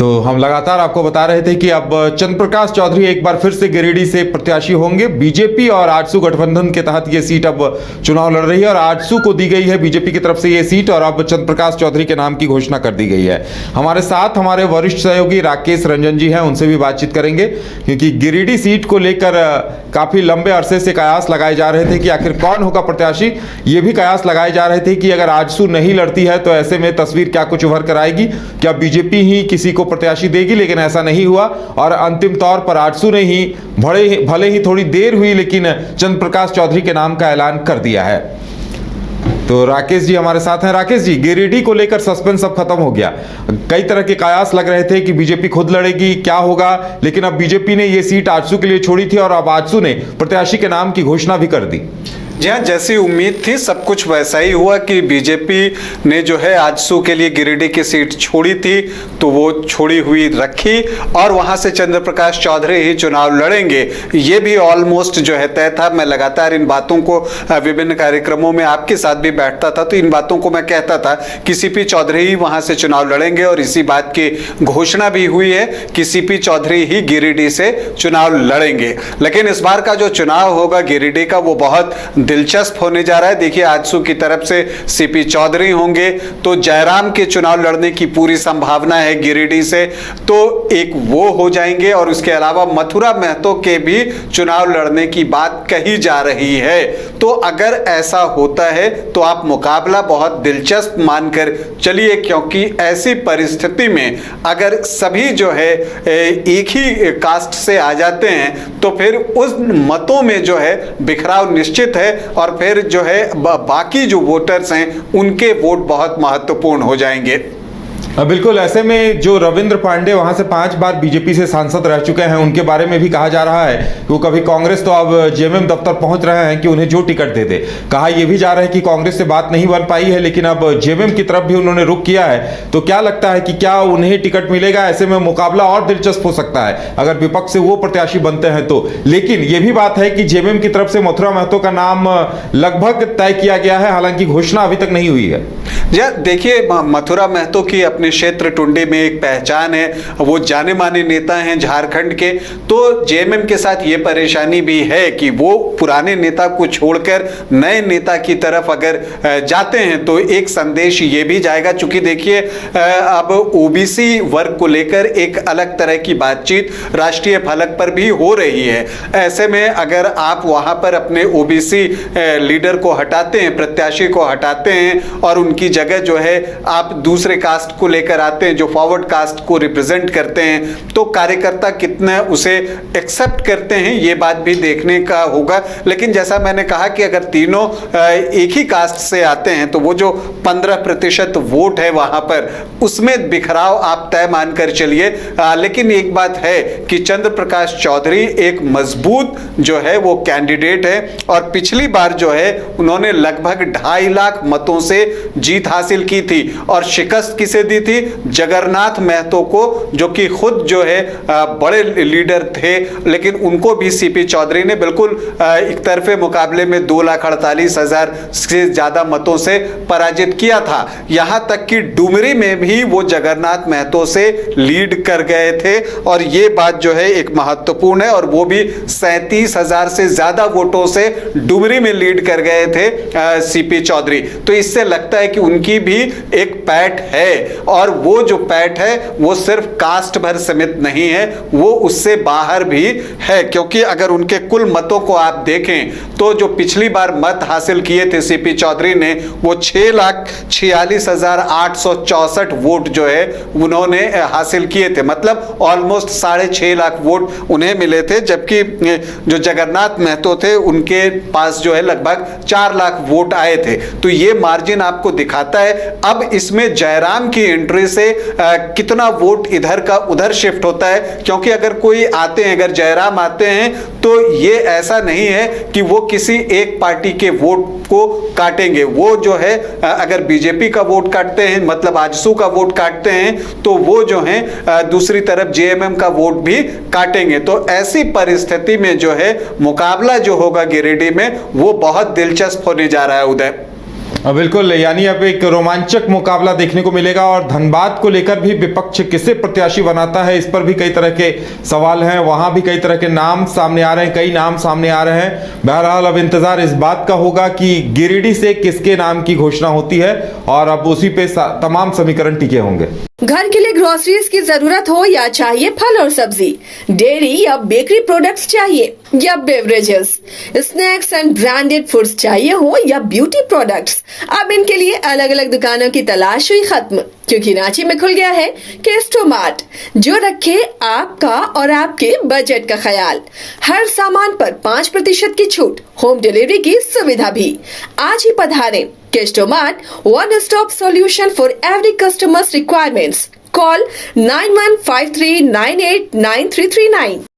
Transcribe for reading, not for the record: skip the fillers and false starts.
तो हम लगातार आपको बता रहे थे कि अब चंद्र प्रकाश चौधरी एक बार फिर से गिरिडीह से प्रत्याशी होंगे। बीजेपी और आजसू गठबंधन के तहत ये सीट अब चुनाव लड़ रही है और आजसू को दी गई है बीजेपी की तरफ से ये सीट और अब चंद्र प्रकाश चौधरी के नाम की घोषणा कर दी गई है। हमारे साथ हमारे वरिष्ठ सहयोगी राकेश रंजन जी हैं, उनसे भी बातचीत करेंगे क्योंकि गिरिडीह सीट को लेकर काफी लंबे अरसे से कयास लगाए जा रहे थे कि आखिर कौन होगा प्रत्याशी। ये भी कयास लगाए जा रहे थे कि अगर आजसू नहीं लड़ती है तो ऐसे में तस्वीर क्या कुछ उभर कर आएगी, क्या बीजेपी ही किसी को प्रत्याशी देगी, लेकिन ऐसा नहीं हुआ और अंतिम तौर पर आजसू ने ही भले ही थोड़ी देर हुई लेकिन चंद्र प्रकाश चौधरी के नाम का ऐलान कर दिया है। तो राकेश जी हमारे साथ हैं। राकेश जी, गिरिडीह को लेकर सस्पेंस अब खत्म हो गया। कई तरह के कयास लग रहे थे कि बीजेपी खुद लड़ेगी, क्या होगा, लेकिन अब बीजेपी ने यह सीट आजसू के लिए छोड़ी थी और अब आजसू ने प्रत्याशी के नाम की घोषणा भी कर दी। जी हाँ, जैसी उम्मीद थी सब कुछ वैसा ही हुआ कि बीजेपी ने जो है आजसू के लिए गिरिडीह की सीट छोड़ी थी तो वो छोड़ी हुई रखी और वहां से चंद्र प्रकाश चौधरी ही चुनाव लड़ेंगे, ये भी ऑलमोस्ट जो है तय था। मैं लगातार इन बातों को विभिन्न कार्यक्रमों में आपके साथ भी बैठता था तो इन बातों को मैं कहता था कि सीपी चौधरी ही वहां से चुनाव लड़ेंगे और इसी बात की घोषणा भी हुई है कि सीपी चौधरी ही गिरिडीह से चुनाव लड़ेंगे। लेकिन इस बार का जो चुनाव होगा गिरिडीह का वो बहुत दिलचस्प होने जा रहा है। देखिए, आजसू की तरफ से सीपी चौधरी होंगे तो जयराम के चुनाव लड़ने की पूरी संभावना है गिरिडीह से, तो एक वो हो जाएंगे और उसके अलावा मथुरा महतो के भी चुनाव लड़ने की बात कही जा रही है। तो अगर ऐसा होता है तो आप मुकाबला बहुत दिलचस्प मानकर चलिए, क्योंकि ऐसी परिस्थिति में अगर सभी जो है एक ही कास्ट से आ जाते हैं तो फिर उस मतों में जो है बिखराव निश्चित है और फिर जो है बाकी जो वोटर्स हैं उनके वोट बहुत महत्वपूर्ण हो जाएंगे। बिल्कुल, ऐसे में जो रविंद्र पांडे वहां से 5 बार बीजेपी से सांसद रह चुके हैं उनके बारे में भी कहा जा रहा है कि वो कभी कांग्रेस तो अब जेएमएम दफ्तर पहुंच रहे हैं कि उन्हें जो टिकट दे दे। कहा यह भी जा रहा है कि कांग्रेस से बात नहीं बन पाई है लेकिन अब जेएमएम की तरफ भी उन्होंने रुख किया है। तो क्या लगता है कि क्या उन्हें टिकट मिलेगा? ऐसे में मुकाबला और दिलचस्प हो सकता है अगर विपक्ष से वो प्रत्याशी बनते हैं तो। लेकिन यह भी बात है कि जेएमएम की तरफ से मथुरा महतो का नाम लगभग तय किया गया है, हालांकि घोषणा अभी तक नहीं हुई है। देखिए, मथुरा महतो की अपने क्षेत्र टुंडी में एक पहचान है, वो जाने माने नेता हैं झारखंड के। तो जेएमएम के साथ ये परेशानी भी है कि वो पुराने नेता को छोड़कर नए नेता की तरफ अगर जाते हैं तो एक संदेश ये भी जाएगा। चूंकि देखिए, अब ओबीसी वर्ग को लेकर एक अलग तरह की बातचीत राष्ट्रीय फलक पर भी हो रही है। ऐसे में अगर आप वहां पर अपने ओबीसी लीडर को हटाते हैं, प्रत्याशी को हटाते हैं और उनकी जगह जो है आप दूसरे कास्ट को लेकर आते हैं जो फॉरवर्ड कास्ट को रिप्रेजेंट करते हैं, तो कार्यकर्ता कितना उसे एक्सेप्ट करते हैं ये बात भी देखने का होगा। लेकिन जैसा मैंने कहा कि अगर तीनों एक ही कास्ट से आते हैं तो वो जो 15% वोट है वहां पर उसमें बिखराव आप तय मानकर चलिए। लेकिन एक बात है कि चंद्र प्रकाश चौधरी एक मजबूत जो है वो कैंडिडेट है और पिछली बार जो है उन्होंने लगभग 2.5 लाख मतों से जीत हासिल की थी और शिकस्त किसे दी थी? जगन्नाथ महतो को, जो कि खुद जो है बड़े लीडर थे, लेकिन उनको भी सीपी चौधरी ने बिल्कुल एक तरफे मुकाबले में 2,48,000 से ज्यादा मतों से पराजित किया था। यहां तक कि डुमरी में भी वो जगन्नाथ महतो से लीड कर गए थे और ये बात जो है एक महत्वपूर्ण है और वो भी 37,000 से ज्यादा वोटों से डुमरी में लीड कर गए थे सीपी चौधरी। तो इससे लगता है कि उनकी भी एक पैठ है और वो जो पैठ है वो सिर्फ कास्ट भर सीमित नहीं है, वो उससे बाहर भी है। क्योंकि अगर उनके कुल मतों को आप देखें तो जो पिछली बार मत हासिल किए थे सीपी चौधरी ने वो 6,46,864 वोट जो है उन्होंने हासिल किए थे, मतलब ऑलमोस्ट 6.5 लाख वोट उन्हें मिले थे, जबकि जो जगन्नाथ महतो थे उनके पास जो है लगभग 4 लाख वोट आए थे। तो ये मार्जिन आपको दिखाता है। अब इसमें जयराम की एंट्री से कितना वोट इधर का उधर शिफ्ट होता है, क्योंकि अगर कोई आते हैं, अगर जयराम आते हैं तो ये ऐसा नहीं है कि वो किसी एक पार्टी के वोट को काटेंगे। वो जो है अगर बीजेपी का वोट काटते हैं, मतलब आजसू का वोट काटते हैं, तो वो जो है दूसरी तरफ जेएमएम का वोट भी काटेंगे। तो ऐसी परिस्थिति में जो है मुकाबला जो होगा गिरिडीह में वो बहुत दिलचस्प होने जा रहा है उदय। बिल्कुल, यानी अब एक रोमांचक मुकाबला देखने को मिलेगा और धनबाद को लेकर भी विपक्ष किसे प्रत्याशी बनाता है, इस पर भी कई तरह के सवाल हैं। वहां भी कई तरह के नाम सामने आ रहे हैं, कई नाम सामने आ रहे हैं। बहरहाल अब इंतजार इस बात का होगा कि गिरिडीह से किसके नाम की घोषणा होती है और अब उसी पे तमाम समीकरण टिके होंगे। घर के लिए ग्रोसरीज की जरूरत हो या चाहिए फल और सब्जी, डेयरी या बेकरी प्रोडक्ट्स चाहिए या beverages, snacks and branded foods चाहिए हो या ब्यूटी प्रोडक्ट्स, अब इनके लिए अलग अलग दुकानों की तलाश हुई खत्म, क्योंकि रांची में खुल गया है केस्टोमार्ट, जो रखे आपका और आपके बजट का ख्याल। हर सामान पर 5% की छूट, होम डिलीवरी की सुविधा भी। आज ही पधारें केस्टोमार्ट, one stop solution for every customer's requirements. Call 9153989339.